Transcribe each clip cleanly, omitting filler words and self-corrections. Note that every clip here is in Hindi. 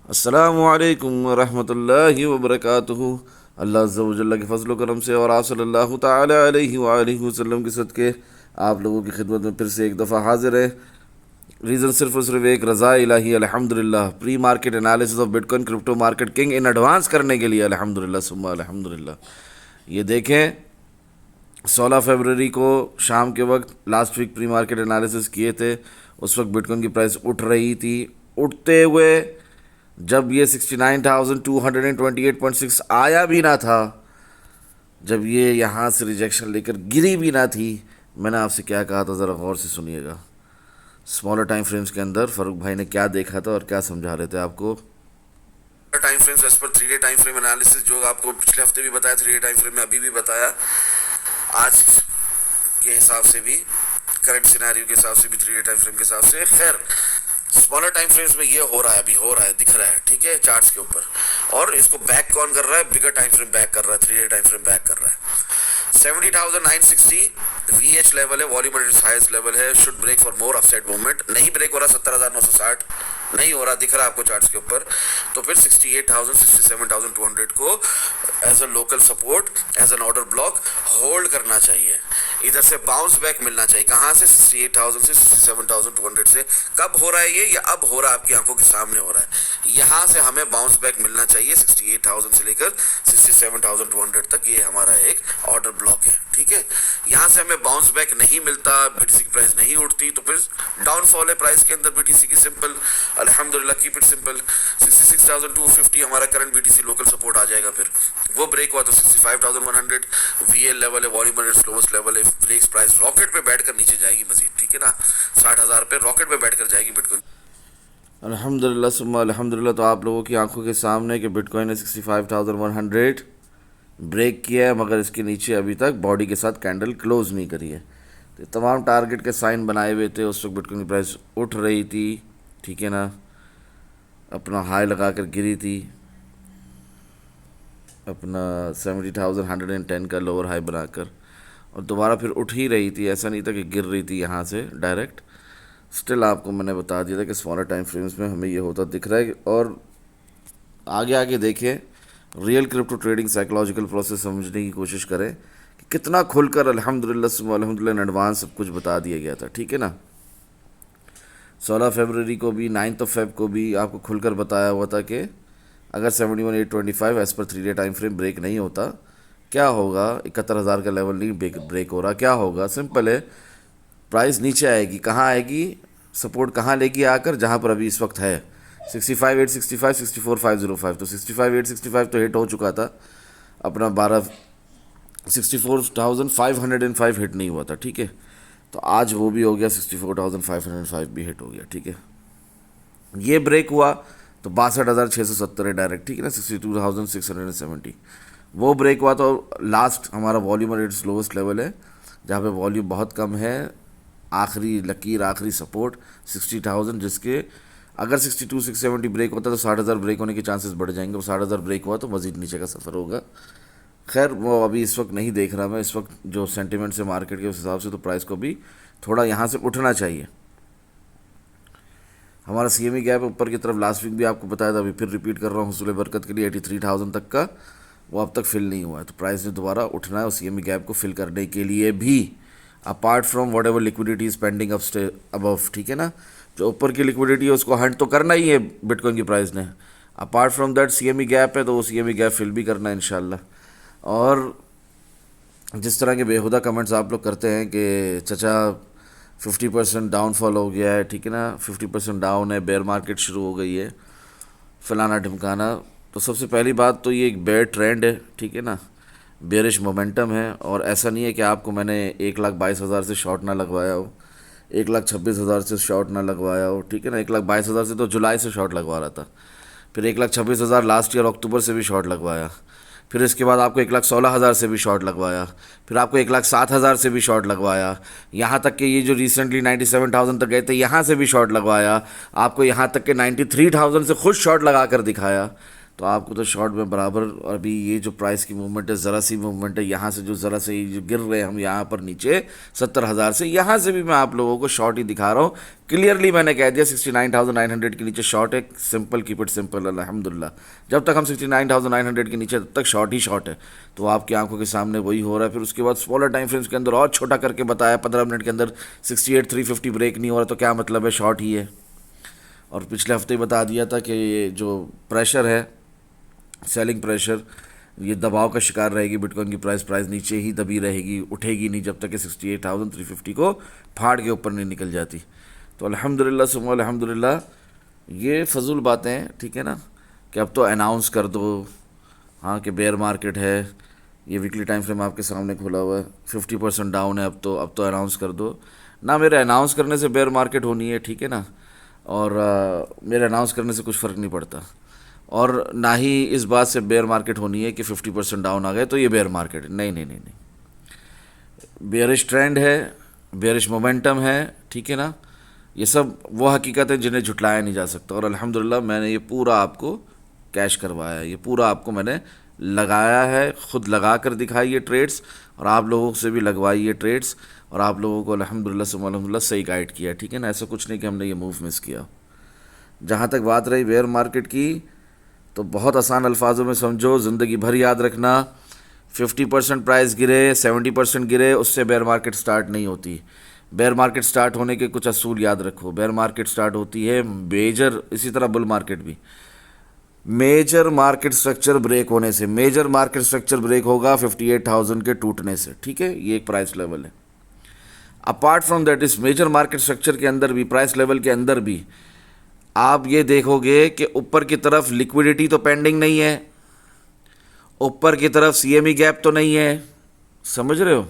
अस्सलामुअलैकुम वरहमतुल्लाहि वबरकातुहू। अल्लाह अज़्ज़ा व जल्ला के फ़ज़्ल व करम से और आप सल्लल्लाहु ताला अलैहि व आलिहि वसल्लम के सदक़े आप लोगों की खिदमत में फिर से एक दफ़ा हाज़िर है। रीज़न सिर्फ़ और सिर्फ एक, रज़ा इलाही अल्हम्दुलिल्लाह। Pre market analysis of bitcoin crypto market king in advance करने के लिए अल्हम्दुलिल्लाह सुम्मा अल्हम्दुलिल्लाह। ये देखें, 16 फरवरी को शाम के वक्त last week pre market analysis किए थे। उस वक्त बिटकॉइन की प्राइस उठ रही थी। उठते हुए जब ये 69,228.6 आया भी ना था, जब ये यहाँ से रिजेक्शन लेकर गिरी भी ना थी, मैंने आपसे क्या कहा था, ज़रा गौर से सुनिएगा। स्मॉलर टाइम फ्रेम्स के अंदर फारूक भाई ने क्या देखा था और क्या समझा रहे थे आपको। Time frames as per 3 day time frame analysis, जो आपको पिछले हफ्ते भी बताया, 3 डे टाइम फ्रेम में अभी भी बताया, आज के हिसाब से भी, करंट सिनेरियो के हिसाब से भी, 3 डे टाइम फ्रेम के हिसाब से। खैर, स्मॉलर टाइम फ्रेम्स में ये हो रहा है, अभी हो रहा है, दिख रहा है, ठीक है, चार्ट्स के ऊपर। और इसको बैक कौन कर रहा है? बिगर टाइम फ्रेम बैक कर रहा है, 3 डे टाइम फ्रेम बैक कर रहा है। 70,960 VH लेवल है, वॉल्यूम हाईएस्ट लेवल है। Should break for more upside movement. नहीं ब्रेक हो रहा, 70,960 नहीं हो रहा, दिख रहा है आपको चार्ट्स के ऊपर। तो फिर 68,000 67,200 को as a local support, as an order block hold करना चाहिए। इधर से बाउंस बैक मिलना चाहिए। कहाँ से? 68,000 से 67,200 से। कब हो रहा है ये? या अब हो रहा है, आपकी आंखों के सामने हो रहा है। यहाँ से हमें बाउंस बैक मिलना चाहिए 68,000 से लेकर 67,200 तक। ये हमारा एक ऑर्डर ब्लॉक है, ठीक है। यहाँ से हमें बाउंस बैक नहीं मिलता, बीटीसी की प्राइस नहीं उठती, तो फिर डाउनफॉल है प्राइस के अंदर बीटीसी की। सिंपल, अल्हम्दुलिल्लाह, कीप इट सिंपल। 66,250 हमारा करंट बीटीसी लोकल सपोर्ट आ जाएगा। फिर वो ब्रेक हुआ तो 65,100 वीएल लेवल है, वॉल्यूम स्लोवेस्ट लेवल है। ब्रेक्स प्राइस रॉकेट पे बैठकर नीचे जाएगी मजीद, ठीक है ना। 60,000 पे रॉकेट पे बैठकर जाएगी बिटकॉइन। अल्हम्दुलिल्लाह सुम्मा अल्हम्दुलिल्लाह। तो आप लोगों की आंखों के सामने कि बिटकॉइन ने 65,100 ब्रेक किया है, मगर इसके नीचे अभी तक बॉडी के साथ कैंडल क्लोज नहीं करी है। तो तमाम टारगेट के साइन बनाए हुए थे। उस वक्त बिटकॉइन की प्राइस उठ रही थी, ठीक है ना, अपना हाई लगा कर गिरी थी, अपना 70,110 का लोअर हाई बनाकर, और दोबारा फिर उठ ही रही थी। ऐसा नहीं था कि गिर रही थी यहाँ से डायरेक्ट। स्टिल आपको मैंने बता दिया था कि स्मॉलर टाइम फ्रेम्स में हमें ये होता दिख रहा है। और आगे आगे देखें, real crypto trading psychological process समझने की कोशिश करें कि कितना खुलकर अल्हम्दुलिल्लाह इन एडवांस सब कुछ बता दिया गया था, ठीक है ना। 16 फरवरी को भी, 9 फेब को भी आपको खुलकर बताया हुआ था कि अगर 71,825 as per 3 day time frame break नहीं होता, क्या होगा। 71,000 का लेवल नहीं ब्रेक हो रहा, क्या होगा? सिंपल है, प्राइस नीचे आएगी। कहाँ आएगी? सपोर्ट कहाँ लेगी आकर? जहाँ पर अभी इस वक्त है 65,865, 64,505। तो 65,865 तो हिट हो चुका था अपना। 64,505 हिट नहीं हुआ था, ठीक है। तो आज वो भी हो गया, 64,505 भी हिट हो गया, ठीक है। ये ब्रेक हुआ तो 62,670 है डायरेक्ट, ठीक है ना। 62,670 वो ब्रेक हुआ तो लास्ट हमारा वॉल्यूम और इट्स लोवेस्ट लेवल है, जहाँ पे वॉल्यूम बहुत कम है। आखिरी लकीर, आखिरी सपोर्ट 60,000, जिसके अगर 62,670 ब्रेक होता है तो 60,000 ब्रेक होने के चांसेस बढ़ जाएंगे। और 60,000 ब्रेक हुआ तो मज़ीद नीचे का सफ़र होगा। खैर, वो अभी इस वक्त नहीं देख रहा मैं। इस वक्त जो सेंटिमेंट से मार्केट के, उस हिसाब से तो प्राइस को भी थोड़ा यहाँ से उठना चाहिए। हमारा CME गैप ऊपर की तरफ लास्ट वीक भी आपको बताया था, अभी फिर रिपीट कर रहा हूँ हुसूल बरकत के लिए, 83,000 तक का, वो अब तक फिल नहीं हुआ है। तो प्राइस ने दोबारा उठना है उस CME गैप को फिल करने के लिए भी, apart from what ever liquidity is pending above, ठीक है ना। जो ऊपर की लिक्विडिटी है उसको हंट तो करना ही है बिटकॉइन की प्राइस ने। Apart from that CME gap है, तो वो CME गैप फिल भी करना है इंशाल्लाह। और जिस तरह के बेहुदा कमेंट्स आप लोग करते हैं कि चचा 50% डाउनफॉल हो गया है, ठीक है ना, 50% डाउन है, बेयर मार्केट शुरू हो गई है, फलाना ढिमकाना, तो सबसे पहली बात तो ये एक बेयर ट्रेंड है, ठीक है ना, बेयरिश मोमेंटम है। और ऐसा नहीं है कि आपको मैंने 1,22,000 से शॉर्ट ना लगवाया हो, 1,26,000 से शॉर्ट ना लगवाया हो, ठीक है ना। 1,22,000 से तो जुलाई से शॉर्ट लगवा रहा था, फिर 1,26,000 लास्ट ईयर अक्टूबर से भी शॉर्ट लगवाया, फिर इसके बाद आपको 1,16,000 से भी शॉर्ट लगवाया, फिर आपको 1,07,000 से भी शॉर्ट लगवाया, यहाँ तक कि ये जो रिसेंटली 97,000 तक गए थे यहाँ से भी शॉर्ट लगवाया, आपको यहाँ तक कि 93,000 से खुद शॉर्ट लगा कर दिखाया। तो आपको तो शॉर्ट में बराबर, अभी ये जो प्राइस की मूवमेंट है, ज़रा सी मूवमेंट है, यहाँ से जो ज़रा से जो गिर रहे हैं हम यहाँ पर नीचे 70,000 से, यहाँ से भी मैं आप लोगों को शॉर्ट ही दिखा रहा हूँ। क्लियरली मैंने कह दिया 69,900 के नीचे शॉर्ट है, सिंपल, कीप इट सिंपल, अल्हम्दुलिल्लाह। जब तक हम 69,900 के नीचे, तब तक शॉर्ट ही शॉर्ट है। तो आपकी आंखों के सामने वही हो रहा है। फिर उसके बाद स्मॉलर टाइम फ्रेम्स के अंदर और छोटा करके बताया, 15 मिनट के अंदर 68,350 ब्रेक नहीं हो रहा, तो क्या मतलब है, शॉर्ट ही है। और पिछले हफ्ते ही बता दिया था कि ये जो प्रेशर है, सेलिंग प्रेशर, ये दबाव का शिकार रहेगी बिटकॉइन की प्राइस नीचे ही दबी रहेगी, उठेगी नहीं जब तक कि 68,350 को फाड़ के ऊपर नहीं निकल जाती। तो अल्हम्दुलिल्लाह सुम्मा अल्हम्दुलिल्लाह, ये फजूल बातें हैं, ठीक है ना, कि अब तो अनाउंस कर दो हाँ कि बेयर मार्केट है। ये वीकली टाइम फ्रेम आपके सामने खुला हुआ है, 50% डाउन है, अब तो अनाउंस कर दो ना। मेरे अनाउंस करने से बेयर मार्केट होनी है, ठीक है ना, और मेरे अनाउंस करने से कुछ फ़र्क नहीं पड़ता। और ना ही इस बात से बेयर मार्केट होनी है कि 50% डाउन आ गए तो ये बेयर मार्केट है। नहीं नहीं नहीं नहीं, बेयरिश ट्रेंड है, बेयरिश मोमेंटम है, ठीक है ना। ये सब वो हकीकत है जिन्हें झुटलाया नहीं जा सकता। और अल्हम्दुलिल्लाह मैंने ये पूरा आपको कैश करवाया है, ये पूरा आपको मैंने लगाया है, ख़ुद लगा कर दिखाई ये ट्रेड्स, और आप लोगों से भी लगवाई ये ट्रेड्स, और आप लोगों को अल्हम्दुलिल्लाह से अल्हम्दुलिल्लाह सही गाइड किया, ठीक है ना। ऐसा कुछ नहीं कि हमने ये मूव मिस किया। जहाँ तक बात रही बेयर मार्केट की, तो बहुत आसान अल्फाजों में समझो, ज़िंदगी भर याद रखना, 50% प्राइस गिरे, 70% गिरे, उससे बेयर मार्केट स्टार्ट नहीं होती। बेयर मार्केट स्टार्ट होने के कुछ असूल याद रखो। बेयर मार्केट स्टार्ट होती है मेजर, इसी तरह बुल मार्केट भी, मेजर मार्केट स्ट्रक्चर ब्रेक होने से। मेजर मार्केट स्ट्रक्चर ब्रेक होगा 58,000 के टूटने से, ठीक है, ये एक प्राइस लेवल है। अपार्ट फ्रॉम दैट, इस मेजर मार्केट स्ट्रक्चर के अंदर भी, प्राइस लेवल के अंदर भी, आप ये देखोगे कि ऊपर की तरफ लिक्विडिटी तो पेंडिंग नहीं है, ऊपर की तरफ सीएमई गैप तो नहीं है, समझ रहे हो।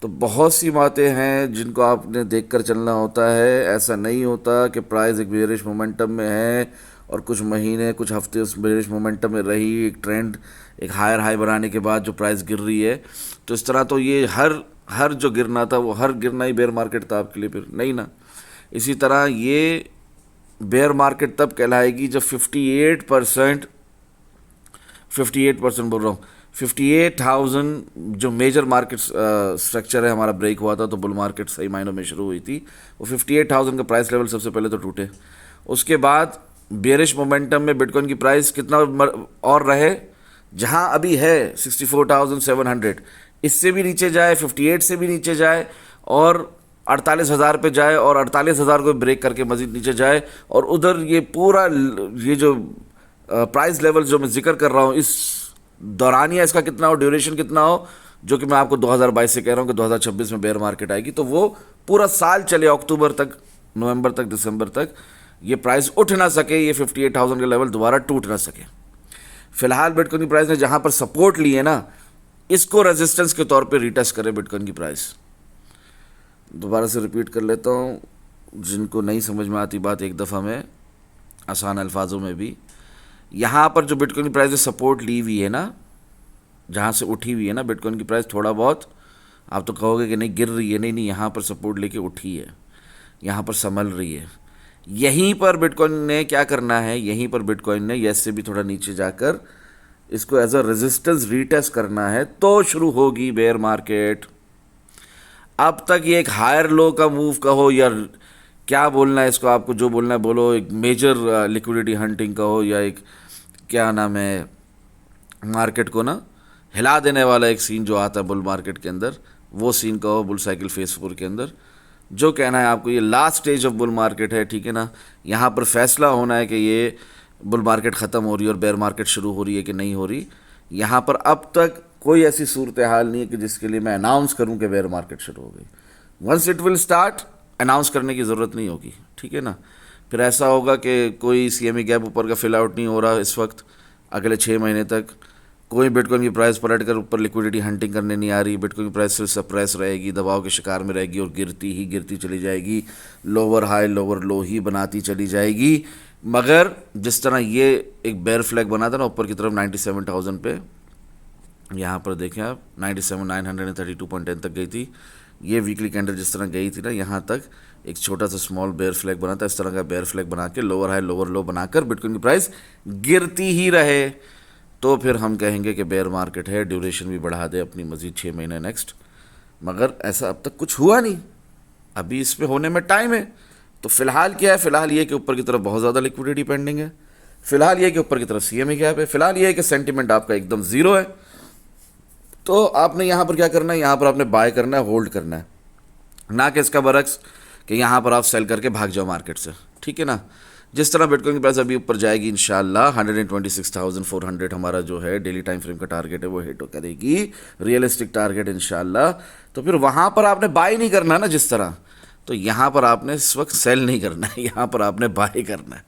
तो बहुत सी बातें हैं जिनको आपने देखकर चलना होता है। ऐसा नहीं होता कि प्राइस एक बेयरिश मोमेंटम में है और कुछ महीने, कुछ हफ्ते उस बेयरिश मोमेंटम में रही, एक ट्रेंड, एक हायर हाई बनाने के बाद जो प्राइस गिर रही है, तो इस तरह तो ये हर जो गिरना था वो हर गिरना ही बेयर मार्केट था आपके लिए, फिर नहीं ना। इसी तरह ये बेयर मार्केट तब कहलाएगी जब 58% बोल रहा हूँ, 58,000 जो मेजर मार्केट स्ट्रक्चर है हमारा ब्रेक हुआ था, तो बुल मार्केट सही मायनों में शुरू हुई थी। वो 58,000 का प्राइस लेवल सबसे पहले तो टूटे। उसके बाद बेयरिश मोमेंटम में बिटकॉइन की प्राइस कितना और रहे, जहाँ अभी है 64,700, इससे भी नीचे जाए, 58 से भी नीचे जाए, और 48,000 पे जाए, और 48,000 को ब्रेक करके मज़ीद नीचे जाए, और उधर ये पूरा ये जो प्राइस लेवल जो मैं जिक्र कर रहा हूँ, इस दौरानिया इसका कितना हो, ड्यूरेशन कितना हो, जो कि मैं आपको 2022 से कह रहा हूँ कि 2026 में बेयर मार्केट आएगी, तो वो पूरा साल चले, अक्टूबर तक, नवंबर तक, दिसंबर तक, ये प्राइस उठ ना सके, ये 58,000 का लेवल दोबारा टूट ना सके। फिलहाल बिटकॉइन की प्राइस ने जहाँ पर सपोर्ट ली है ना, इसको रेजिस्टेंस के तौर पे रीटेस्ट करे बिटकॉइन की प्राइस। दोबारा से रिपीट कर लेता हूँ, जिनको नहीं समझ में आती बात एक दफ़ा में आसान अल्फाजों में भी, यहाँ पर जो बिटकॉइन की प्राइस ने सपोर्ट ली हुई है ना, जहाँ से उठी हुई है ना बिटकॉइन की प्राइस, थोड़ा बहुत आप तो कहोगे कि नहीं गिर रही है, नहीं नहीं, यहाँ पर सपोर्ट लेके उठी है, यहाँ पर संभल रही है। यहीं पर बिटकॉइन ने क्या करना है, यहीं पर बिटकॉइन ने यस से भी थोड़ा नीचे जाकर इसको एज अ रेजिस्टेंस रीटेस्ट करना है, तो शुरू होगी बेयर मार्केट। अब तक ये एक हायर लो का मूव कहो, या क्या बोलना है इसको, आपको जो बोलना है बोलो, एक मेजर लिक्विडिटी हंटिंग कहो, या एक क्या नाम है, मार्केट को ना हिला देने वाला एक सीन जो आता है बुल मार्केट के अंदर, वो सीन कहो बुल साइकिल फेज 4 के अंदर। जो कहना है आपको, ये last stage of bull market है, ठीक है ना। यहाँ पर फैसला होना है कि ये बुल मार्केट ख़त्म हो रही है और बेयर मार्केट शुरू हो रही है कि नहीं हो रही। यहाँ पर अब तक कोई ऐसी सूरत हाल नहीं है कि जिसके लिए मैं अनाउंस करूँ कि बेयर मार्केट शुरू हो गई। Once it will start, announce करने की ज़रूरत नहीं होगी, ठीक है ना। फिर ऐसा होगा कि कोई सीएमई गैप ऊपर का फिल आउट नहीं हो रहा इस वक्त, अगले 6 महीने तक कोई बिटकॉइन की प्राइस पलट कर ऊपर लिक्विडिटी हंटिंग करने नहीं आ रही, बिटकॉइन की प्राइस सिर्फ सप्रेस रहेगी, दबाव के शिकार में रहेगी, और गिरती चली जाएगी, लोअर हाई लोअर लो ही बनाती चली जाएगी। मगर जिस तरह ये एक बेयर फ्लैग बना था ना ऊपर की तरफ 97,000 पे, यहाँ पर देखें आप 97,932.10 तक गई थी, ये वीकली कैंडल जिस तरह गई थी ना यहाँ तक, एक छोटा सा स्मॉल बेयर फ्लैग बनाता है, इस तरह का बेयर फ्लैग बना के लोअर हाई लोअर लो बनाकर बिटकॉइन की प्राइस गिरती ही रहे, तो फिर हम कहेंगे कि बेयर मार्केट है, ड्यूरेशन भी बढ़ा दे अपनी मजीद 6 महीने नेक्स्ट। मगर ऐसा अब तक कुछ हुआ नहीं, अभी इस पे होने में टाइम है। तो फिलहाल क्या है, फिलहाल ये कि ऊपर की तरफ बहुत ज़्यादा लिक्विडिटी पेंडिंग है, फिलहाल ये कि ऊपर की तरफ सीएमए गैप है, फिलहाल ये है कि सेंटिमेंट आपका एकदम ज़ीरो है। तो आपने यहाँ पर क्या करना है, यहाँ पर आपने बाय करना है, होल्ड करना है, ना कि इसका बरक्स कि यहाँ पर आप सेल करके भाग जाओ मार्केट से, ठीक है ना। जिस तरह बिटकॉइन की प्राइस अभी ऊपर जाएगी इंशाल्लाह 126,400 हमारा जो है डेली टाइम फ्रेम का टारगेट है वो हिट करेगी, रियलिस्टिक टारगेट इंशाल्लाह। तो फिर वहाँ पर आपने बाय नहीं करना ना जिस तरह, तो यहाँ पर आपने इस वक्त सेल नहीं करना है, यहाँ पर आपने बाय करना है।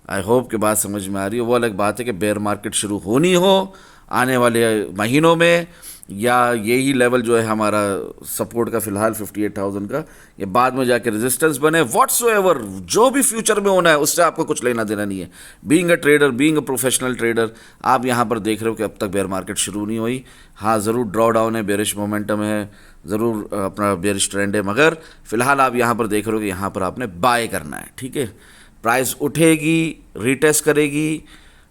आई होप कि बात समझ में आ रही है। वो अलग बात है कि बेयर मार्केट शुरू होनी हो आने वाले महीनों में, या यही लेवल जो है हमारा सपोर्ट का फ़िलहाल 58,000 का, ये बाद में जाके रेजिस्टेंस बने, व्हाट्सएवर जो भी फ्यूचर में होना है उससे आपको कुछ लेना देना नहीं है। Being a trader, being a professional trader, आप यहाँ पर देख रहे हो कि अब तक बेयर मार्केट शुरू नहीं हुई। हाँ, ज़रूर ड्रॉ डाउन है, बेरिश मोमेंटम है, ज़रूर अपना बेरिश ट्रेंड है, मगर फ़िलहाल आप यहाँ पर देख रहे हो कि यहाँ पर आपने बाय करना है, ठीक है। प्राइस उठेगी, रीटेस्ट करेगी,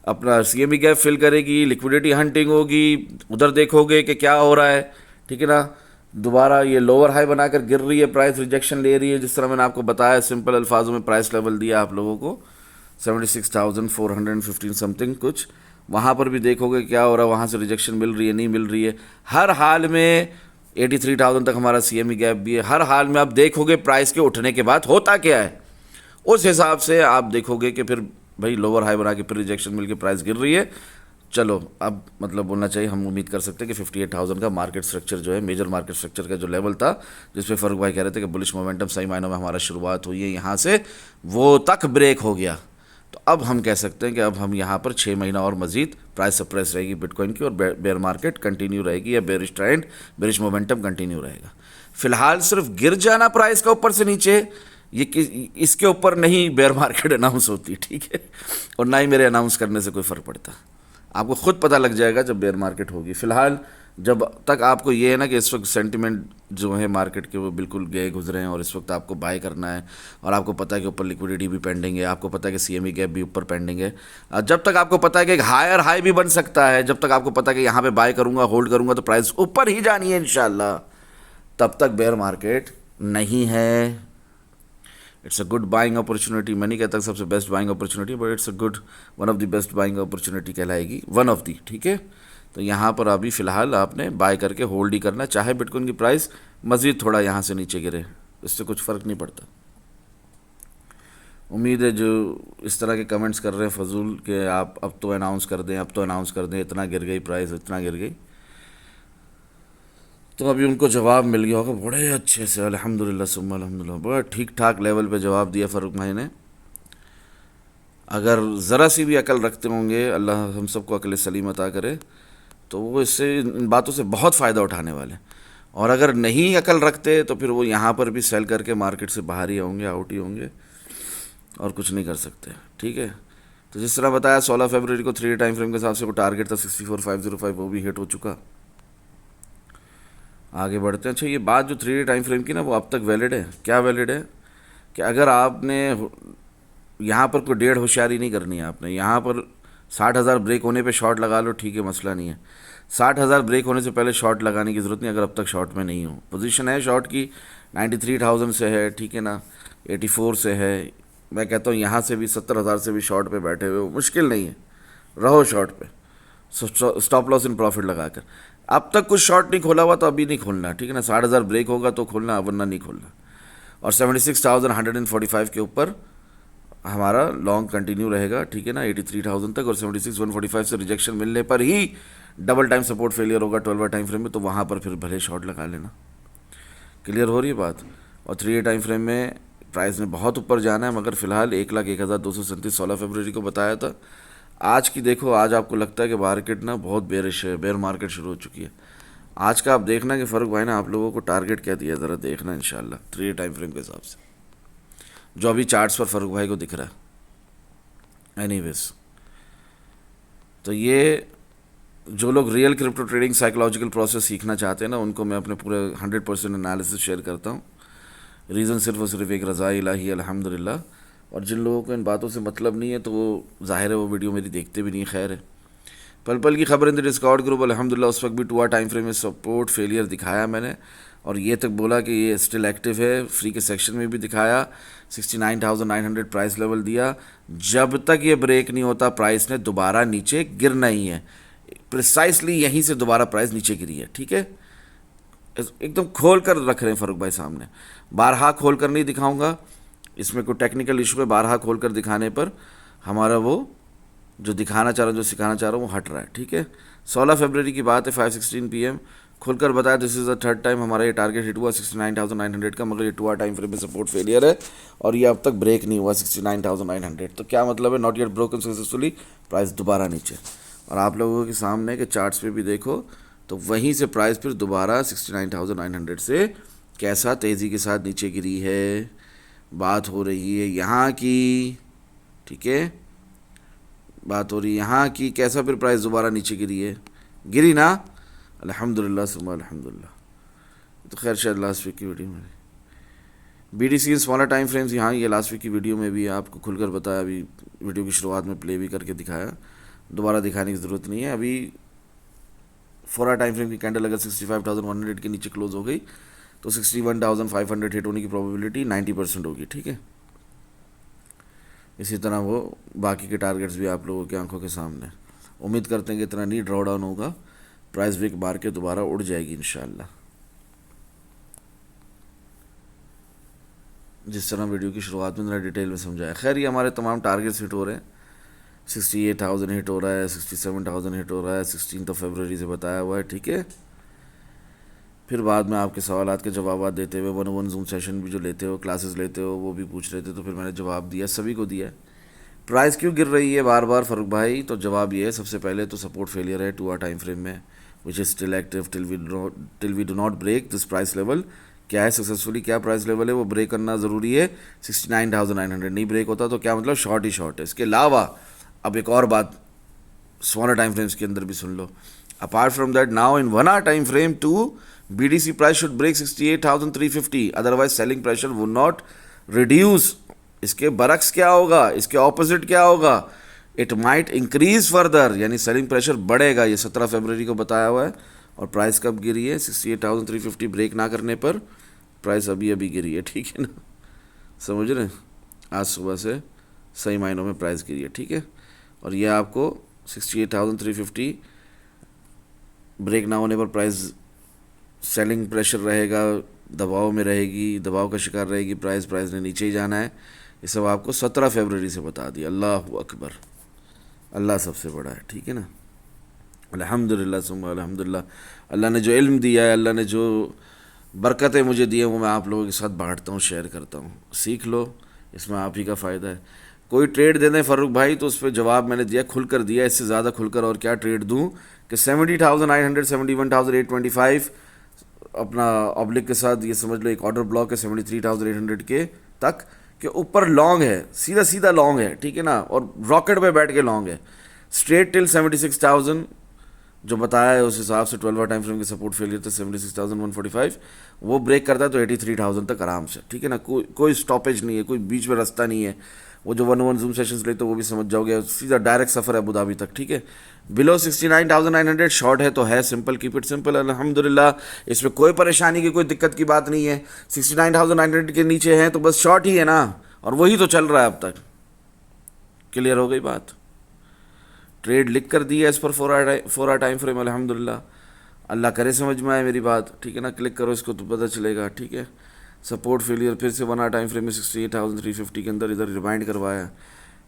अपना सीएमई गैप फिल करेगी, लिक्विडिटी हंटिंग होगी, उधर देखोगे कि क्या हो रहा है, ठीक है ना। दोबारा ये लोअर हाई बनाकर गिर रही है, प्राइस रिजेक्शन ले रही है, जिस तरह मैंने आपको बताया सिंपल अल्फाजों में प्राइस लेवल दिया आप लोगों को 76,415 समथिंग कुछ, वहाँ पर भी देखोगे क्या हो रहा है, वहाँ से रिजेक्शन मिल रही है नहीं मिल रही है। हर हाल में 83,000 तक हमारा सीएमई गैप भी है, हर हाल में आप देखोगे प्राइस के उठने के बाद होता क्या है, उस हिसाब से आप देखोगे कि फिर भाई लोअर हाई बना के फिर रिजेक्शन मिल के प्राइस गिर रही है। चलो अब मतलब बोलना चाहिए, हम उम्मीद कर सकते हैं कि 58,000 का मार्केट स्ट्रक्चर जो है, मेजर मार्केट स्ट्रक्चर का जो लेवल था जिस पे फ़ारूक भाई कह रहे थे कि बुलिश मोमेंटम सही मायनों में हमारा शुरुआत हुई है यहाँ से, वो तक ब्रेक हो गया। तो अब हम कह सकते हैं कि अब हम यहाँ पर 6 महीना और मजीद प्राइस सप्रेस रहेगी बिटकॉइन की, और बेयर मार्केट कंटिन्यू रहेगी, या bearish trend bearish momentum continue रहेगा। फिलहाल सिर्फ गिर जाना प्राइस का ऊपर से नीचे, ये इसके ऊपर नहीं बेयर मार्केट अनाउंस होती, ठीक है, और ना ही मेरे अनाउंस करने से कोई फ़र्क पड़ता। आपको खुद पता लग जाएगा जब बेयर मार्केट होगी। फ़िलहाल जब तक आपको ये है ना कि इस वक्त सेंटिमेंट जो है मार्केट के वो बिल्कुल गए गुजरे हैं, और इस वक्त आपको बाय करना है, और आपको पता है कि ऊपर लिक्विडिटी भी पेंडिंग है, आपको पता है कि सीएमई गैप भी ऊपर पेंडिंग है, जब तक आपको पता है कि एक हायर हाई भी बन सकता है, जब तक आपको पता है कि यहाँ पे बाय करूँगा होल्ड करूँगा तो प्राइस ऊपर ही जानी है इंशाल्लाह, तब तक बेयर मार्केट नहीं है। It's a good buying opportunity, मैं नहीं कहता सबसे best buying opportunity, but it's a good one of the best buying opportunity कहलाएगी, वन ऑफ दी, ठीक है। तो यहाँ पर अभी फ़िलहाल आपने बाय करके होल्ड ही करना, चाहे बिटकॉइन की प्राइस मज़ीद थोड़ा यहाँ से नीचे गिरे, इससे कुछ फ़र्क नहीं पड़ता। उम्मीद है जो इस तरह के कमेंट्स कर रहे हैं फजूल के आप अब तो अनाउंस कर दें, अब तो अनाउंस कर दें, इतना गिर गई प्राइस, इतना गिर गई, तो अभी उनको जवाब मिल गया होगा बड़े अच्छे से, अल्हम्दुलिल्लाह सुम्मा अल्हम्दुलिल्लाह, बड़ा ठीक ठाक लेवल पे जवाब दिया फ़ारूक भाई ने। अगर ज़रा सी भी अकल रखते होंगे, अल्लाह हम सबको अकल सलीम अता करे, तो वो इससे इन बातों से बहुत फ़ायदा उठाने वाले। और अगर नहीं अकल रखते तो फिर वो यहाँ पर भी सेल करके मार्केट से बाहर ही होंगे, आउट ही होंगे, और कुछ नहीं कर सकते, ठीक है। तो जिस तरह बताया 16 फरवरी को 3 टाइम फ्रेम के हिसाब से वो टारगेट था 64,505, वो भी हिट हो चुका। आगे बढ़ते हैं। अच्छा, ये बात जो 3 टाइम फ्रेम की ना, वो अब तक वैलिड है। क्या वैलिड है कि अगर आपने यहाँ पर कोई डेढ़ होशियारी नहीं करनी है, आपने यहाँ पर 60,000 ब्रेक होने पे शॉर्ट लगा लो, ठीक है, मसला नहीं है। 60,000 ब्रेक होने से पहले शॉर्ट लगाने की ज़रूरत नहीं, अगर अब तक शॉर्ट में नहीं हो। पोजीशन है शॉर्ट की 93,000 से है, ठीक है ना, 84 से है। मैं कहता हूँ यहाँ से भी 70,000 से भी शॉर्ट पे बैठे हुए हो, मुश्किल नहीं है, रहो शॉर्ट पे, स्टॉप लॉस इन प्रॉफिट लगाकर। अब तक कुछ शॉर्ट नहीं खोला हुआ तो अभी नहीं खोलना, ठीक है ना। 60,000 ब्रेक होगा तो खोलना, वरना नहीं खोलना। और 76,145 के ऊपर हमारा लॉन्ग कंटिन्यू रहेगा, ठीक है ना, 83,000 तक, और 76,145 से रिजेक्शन मिलने पर ही डबल टाइम सपोर्ट फेलियर होगा 12 टाइम फ्रेम में, तो वहाँ पर फिर भले शॉर्ट लगा लेना। क्लियर हो रही है बात। और 3 टाइम फ्रेम में प्राइस ने बहुत ऊपर जाना है, मगर फ़िलहाल 1,01,237 16 फरवरी को बताया था। आज की देखो, आज आपको लगता है कि मार्केट ना बहुत बेरिश है, बेयर मार्केट शुरू हो चुकी है। आज का आप देखना कि फ़ारूक भाई ने आप लोगों को टारगेट क्या दिया, ज़रा देखना इंशाल्लाह 3 टाइम फ्रेम के हिसाब से, जो अभी चार्ट्स पर फ़ारूक भाई को दिख रहा है। एनीवेज, तो ये जो लोग real crypto trading psychological process सीखना चाहते हैं ना, उनको मैं अपने पूरे 100% एनालिसिस शेयर करता हूँ। रीज़न सिर्फ और सिर्फ एक रज़ा इलाही अल्हम्दुलिल्लाह। और जिन लोगों को इन बातों से मतलब नहीं है तो वो ज़ाहिर है वो वीडियो मेरी देखते भी नहीं, खैर है। पल पल की खबर इन द डिस्कॉर्ड ग्रुप अल्हम्दुलिल्लाह उस वक्त भी 2 आवर टाइम फ्रेम में सपोर्ट फेलियर दिखाया मैंने, और ये तक बोला कि ये स्टिल एक्टिव है, फ्री के सेक्शन में भी दिखाया, 69,900 प्राइस लेवल दिया। जब तक ये ब्रेक नहीं होता प्राइस ने दोबारा नीचे गिरना ही है, प्रिसाइसली यहीं से दोबारा प्राइस नीचे गिरी है, ठीक है। एकदम खोल कर रख रहे हैं फ़ारूक भाई सामने, बारहा खोल कर नहीं दिखाऊंगा, इसमें कोई टेक्निकल इशू है, बारहा खोल कर दिखाने पर हमारा वो जो दिखाना चाह रहा हूँ, जो सिखाना चाह रहा हूँ वो हट रहा है, ठीक है। 16 फरवरी की बात है, 5:16 PM खुलकर बताया this is the third time हमारा ये टारगेट हिट हुआ 69,900 का, मगर ये 2 आवर टाइम फ्रेम में सपोर्ट फेलियर है और ये अब तक ब्रेक नहीं हुआ 69,900। तो क्या मतलब है, not yet broken successfully, price दोबारा नीचे। और आप लोगों के सामने के चार्ट्स पे भी देखो तो वहीं से प्राइस फिर दोबारा 69,900 से कैसा तेज़ी के साथ नीचे गिरी है। बात हो रही है यहाँ की, ठीक है, बात हो रही है यहाँ की, कैसा फिर प्राइस दोबारा नीचे गिरी है, गिरी ना, अल्हम्दुलिल्लाह सुम्मा अल्हम्दुलिल्लाह। तो खैर शायद लास्ट वीक की वीडियो में BDC in smaller time frames, यहाँ ये लास्ट वीक की वीडियो में भी आपको खुलकर बताया, अभी वीडियो की शुरुआत में प्ले भी करके दिखाया, दोबारा दिखाने की ज़रूरत नहीं है। अभी 4 आवर टाइम फ्रेम की कैंडल अगर 65,100 के नीचे क्लोज हो गई तो 61,500 हिट होने की प्रोबेबिलिटी 90% होगी, ठीक है। इसी तरह वो बाकी के टारगेट्स भी आप लोगों की आंखों के सामने। उम्मीद करते हैं कि इतना नहीं ड्रॉ डाउन होगा, प्राइस वीक बार के दोबारा उड़ जाएगी इंशाल्लाह, जिस तरह वीडियो की शुरुआत में मैंने डिटेल में समझाया। खैर ये हमारे तमाम टारगेट्स हिट हो रहे हैं, 68,000 हिट हो रहा है, 67,000 हिट हो रहा है, 16 फरवरी से बताया हुआ है, ठीक है। फिर बाद में आपके सवालात के जवाब देते हुए 1-on-1 जूम सेशन भी जो लेते हो, क्लासेस लेते हो, वो भी पूछ रहे थे, तो फिर मैंने जवाब दिया, सभी को दिया। प्राइस क्यों गिर रही है बार बार फ़ारूक भाई, तो जवाब ये है, सबसे पहले तो सपोर्ट फेलियर है 2 आवर टाइम फ्रेम में, which is still active till we do not break this price level. क्या है सक्सेसफुली, क्या प्राइस लेवल है, वो ब्रेक करना ज़रूरी है, 69,900 नहीं ब्रेक होता तो क्या मतलब शॉर्ट ही शॉर्ट है। इसके अलावा अब एक और बात स्मॉलर टाइम फ्रेम्स के अंदर भी सुन लो, apart from that now in 1 hour time frame to BDC price should break 68,350, otherwise selling pressure would not reduce। इसके बरक्स क्या होगा, इसके ऑपोजिट क्या होगा, इट माइट इंक्रीज फर्दर, यानी सेलिंग प्रेशर बढ़ेगा। ये 17 फरवरी को बताया हुआ है। और प्राइस कब गिरी है, 68,350 ब्रेक ना करने पर प्राइस अभी अभी गिरी है, ठीक है ना, समझ रहे हैं। आज सुबह से सही मायनों में प्राइस गिरी है, ठीक है। और ये आपको 68,350 ब्रेक ना होने पर प्राइस सेलिंग प्रेशर रहेगा, दबाव में रहेगी, दबाव का शिकार रहेगी प्राइस ने नीचे ही जाना है। ये सब आपको 17 फरवरी से बता दिया। अल्लाह अकबर, अल्लाह सबसे बड़ा है, ठीक है ना। अल्हम्दुलिल्लाह सुम्मा अल्हम्दुलिल्लाह, अल्लाह ने जो इल्म दिया है, अल्लाह ने जो बरकतें मुझे दी हैं, वो मैं आप लोगों के साथ बांटता हूँ, शेयर करता हूँ। सीख लो, इसमें आप ही का फ़ायदा है। कोई ट्रेड दे दें फ़ारूक भाई तो उस पर जवाब मैंने दिया, खुलकर दिया, इससे ज़्यादा खुलकर और क्या ट्रेड दूँ कि 70,900 71,825 अपना ऑब्लिक के साथ, ये समझ लो एक ऑर्डर ब्लॉक है 73,800 के तक के ऊपर लॉन्ग है, सीधा सीधा लॉन्ग है, ठीक है ना, और रॉकेट पे बैठ के लॉन्ग है, स्ट्रेट टिल 76,000 जो बताया है उस हिसाब से 12 आवर टाइम फ्रेम के सपोर्ट फेलियर थे 76,145, वो ब्रेक करता है तो 83,000 तक आराम से, ठीक है ना। कोई स्टॉपेज नहीं है, कोई बीच में रास्ता नहीं है। वो जो 1-on-1 जूम सेशंस लेते हो वो भी समझ जाओगे, सीधा डायरेक्ट सफ़र है अबू धाबी तक, ठीक है। बिलो 69,900 शॉर्ट है तो है, सिंपल, कीप इट सिंपल अल्हम्दुलिल्लाह। इसमें कोई परेशानी की, कोई दिक्कत की बात नहीं है। 69,900 के नीचे हैं तो बस शॉर्ट ही है ना, और वही तो चल रहा है अब तक। क्लियर हो गई बात। ट्रेड लिख कर दी है as per 4 our time frame अल्हम्दुलिल्लाह। अल्लाह करे समझ में आए मेरी बात, ठीक है ना। क्लिक करो इसको तो पता चलेगा, ठीक है। सपोर्ट फेलियर फिर से 1 आवर टाइम फ्रेम में 68,350 के अंदर इधर रिमाइंड करवाया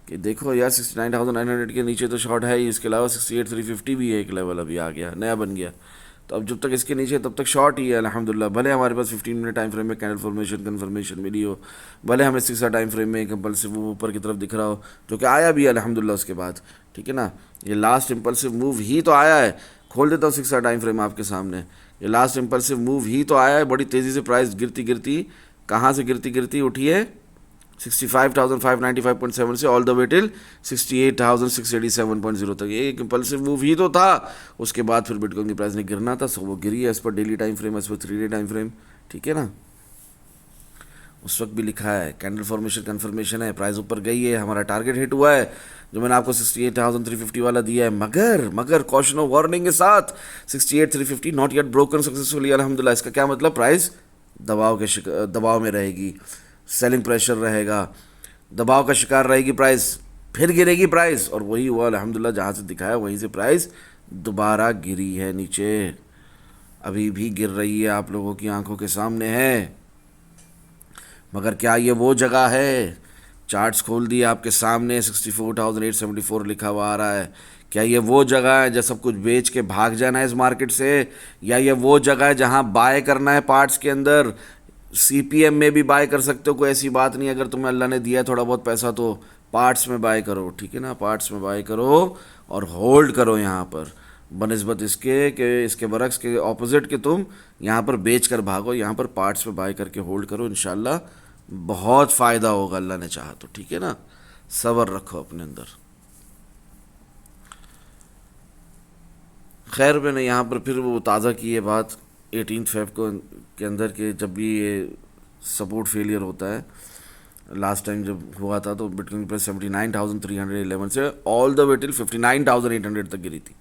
कि देखो यार 69,900 के नीचे तो शॉर्ट है ही, इसके अलावा 68,350 भी है, एक लेवल अभी आ गया, नया बन गया। तो अब जब तक इसके नीचे तब तक शॉर्ट ही है अल्हम्दुलिल्लाह। भले हमारे पास 15 मिनट टाइम फ्रेम में कैंडल फॉर्मेशन कन्फर्मेशन मिली हो, भले हमें 6 आवर टाइम फ्रेम में कंपल्सिव मूव ऊपर की तरफ दिख रहा हो, जो कि आया भी है अल्हम्दुलिल्लाह उसके बाद, ठीक है ना। ये लास्ट इम्पल्सिव मूव ही तो आया है। खोल देता हूँ 6 आवर टाइम फ्रेम आपके सामने, ये लास्ट इम्पल्सिव मूव ही तो आया है। बड़ी तेज़ी से प्राइस गिरती गिरती, कहाँ से गिरती गिरती उठी है 65,595.7 से ऑल द वे टिल 68,687.0 तक। ये एक इम्पल्सिव मूव ही तो था। उसके बाद फिर बिटकॉइन की प्राइस ने गिरना था, सो वो गिरी है as per daily time frame, as per 3 day time frame, ठीक है ना। उस वक्त भी लिखा है कैंडल फॉर्मेशन कन्फर्मेशन है, प्राइस ऊपर गई है, हमारा टारगेट हिट हुआ है जो मैंने आपको 68,350 वाला दिया है, मगर कॉशन ऑफ वार्निंग के साथ 68,350 नॉट येट ब्रोकन सक्सेसफुली अल्हम्दुलिल्लाह। इसका क्या मतलब, प्राइस दबाव में रहेगी, सेलिंग प्रेशर रहेगा, दबाव का शिकार रहेगी प्राइस, फिर गिरेगी प्राइस, और वही हुआ अल्हम्दुलिल्लाह, जहाँ से दिखाया वहीं से प्राइस दोबारा गिरी है नीचे, अभी भी गिर रही है, आप लोगों की आंखों के सामने है। मगर क्या ये वो जगह है, चार्ट्स खोल दिए आपके सामने, 64,874 लिखा हुआ आ रहा है, क्या ये वो जगह है जहाँ सब कुछ बेच के भाग जाना है इस मार्केट से, या ये वो जगह है जहाँ बाय करना है पार्ट्स के अंदर, सीपीएम में भी बाय कर सकते हो, कोई ऐसी बात नहीं, अगर तुम्हें अल्लाह ने दिया थोड़ा बहुत पैसा तो पार्ट्स में बाय करो, ठीक है ना, पार्ट्स में बाय करो और होल्ड करो यहाँ पर, बनस्बत इसके कि इसके बरक्स के ऑपोजिट के तुम यहाँ पर बेच कर भागो, यहाँ पर पार्ट्स में बाय करके होल्ड करो, इंशाल्लाह बहुत फ़ायदा होगा अल्लाह ने चाहा तो, ठीक है ना, सब्र रखो अपने अंदर। खैर मैंने यहाँ पर फिर वो ताज़ा की है बात 18 फेब को के अंदर के, जब भी ये सपोर्ट फेलियर होता है, लास्ट टाइम जब हुआ था तो बिटकॉइन की प्राइस 79,311 से ऑल द वे टिल 59,800 तक गिरी थी।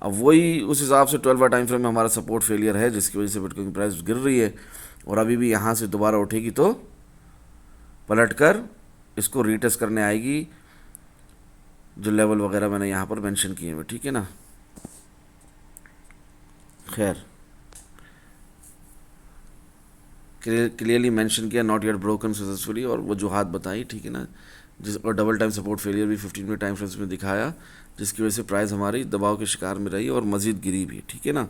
अब वही उस हिसाब से 12 टाइम फ्रेम में हमारा सपोर्ट फेलियर है, जिसकी वजह से बिटकॉइन की प्राइस गिर रही है, और अभी भी यहाँ से दोबारा उठेगी तो पलट कर इसको रीटेस्ट करने आएगी, जो लेवल वगैरह मैंने यहाँ पर मेंशन किए हुए, ठीक है ना। खैर क्लियरली मेंशन किया नॉट येट ब्रोकन सक्सेसफुली, और वजूहात बताई, ठीक है ना, जिस और डबल टाइम सपोर्ट फेलियर भी 15 मिनट टाइम फ्रेम्स में दिखाया, जिसकी वजह से प्राइस हमारी दबाव के शिकार में रही और मज़ीद गिरी भी, ठीक है ना।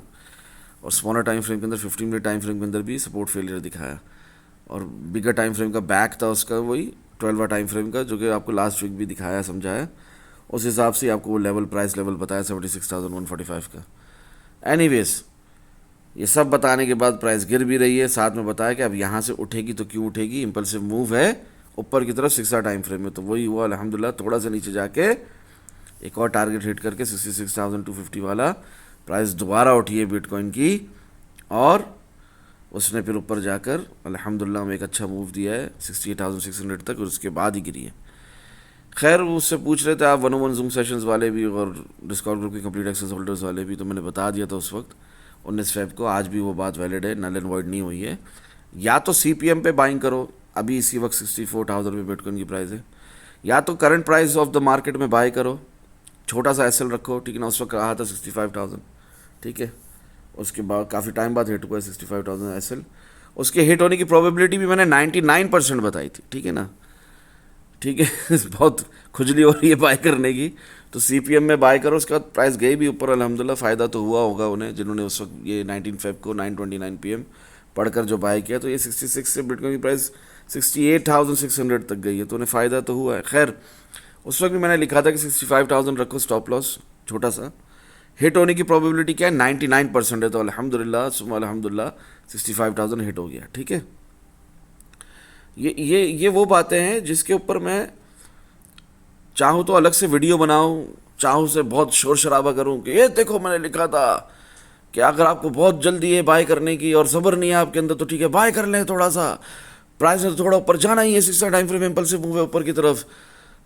और स्मॉलर टाइम फ्रेम के अंदर 15 मिनट टाइम फ्रेम के अंदर भी सपोर्ट फेलियर दिखाया, और बिगर टाइम फ्रेम का बैक था उसका वही 12 टाइम फ्रेम का, जो कि आपको लास्ट वीक भी दिखाया समझाया, उस हिसाब से आपको वो लेवल प्राइस लेवल बताया 76,145 का। एनीवेज ये सब बताने के बाद प्राइस गिर भी रही है, साथ में बताया कि अब यहाँ से उठेगी तो क्यों उठेगी, इम्पल्सिव मूव है ऊपर की तरफ 6 टाइम फ्रेम में, तो वही हुआ अल्हम्दुलिल्लाह, थोड़ा सा नीचे जाके एक और टारगेट हिट करके 66,250 वाला प्राइस दोबारा उठी है बिटकॉइन की, और उसने फिर ऊपर जाकर अल्हम्दुलिल्लाह में एक अच्छा मूव दिया है 68,600 तक, और उसके बाद ही गिरी है। खैर उससे पूछ रहे थे आप 101 जूम सेशंस वाले भी और डिस्काउंट ग्रुप के कंप्लीट एक्सेस होल्डर्स वाले भी, तो मैंने बता दिया था उस वक्त 19 फेब को, आज भी वो बात वैलिड है, नल एंड वॉइड नहीं हुई है। या तो सीपीएम पे बाइंग करो, अभी इसी वक्त 64,000 पे बिटकॉइन की प्राइस है, या तो current price of the market में बाय करो, छोटा सा एसएल रखो, ठीक है ना, उस वक्त रहा था 65,000, ठीक है, उसके बाद काफ़ी टाइम बाद हिट हुआ है 65,000 एसएल, उसके हिट होने की प्रोबेबिलिटी भी मैंने 99% बताई थी, ठीक है ना, ठीक है बहुत खुजली हो रही है बाय करने की, तो सीपीएम में बाय करो, उसके बाद प्राइस गई भी ऊपर अल्हम्दुलिल्लाह, फ़ायदा तो हुआ होगा उन्हें जिन्होंने उस वक्त ये 19 फेब को 9:29 PM पढ़कर जो बाय किया, तो ये 66 से बिटकॉइन की प्राइस 68,600 तक गई है, तो उन्हें फ़ायदा तो हुआ है। खैर उस वक्त भी मैंने लिखा था कि 65,000 रखो स्टॉप लॉस छोटा सा, हिट होने की प्रोबेबिलिटी क्या है 99% है, तो अल्हम्दुलिल्लाह सुम्मा अल्हम्दुलिल्लाह 65,000 हिट हो गया, ठीक है। ये वो बातें हैं जिसके ऊपर मैं चाहूँ तो अलग से वीडियो बनाऊँ, चाहूँ से बहुत शोर शराबा करूँ कि ये देखो मैंने लिखा था कि अगर आपको बहुत जल्दी है बाय करने की और सब्र नहीं है आपके अंदर, तो ठीक है बाय कर लें, थोड़ा सा प्राइस में तो थोड़ा ऊपर जाना ही है, 6 टाइम फ्रेम इम्पल्सिव मूव है ऊपर की तरफ,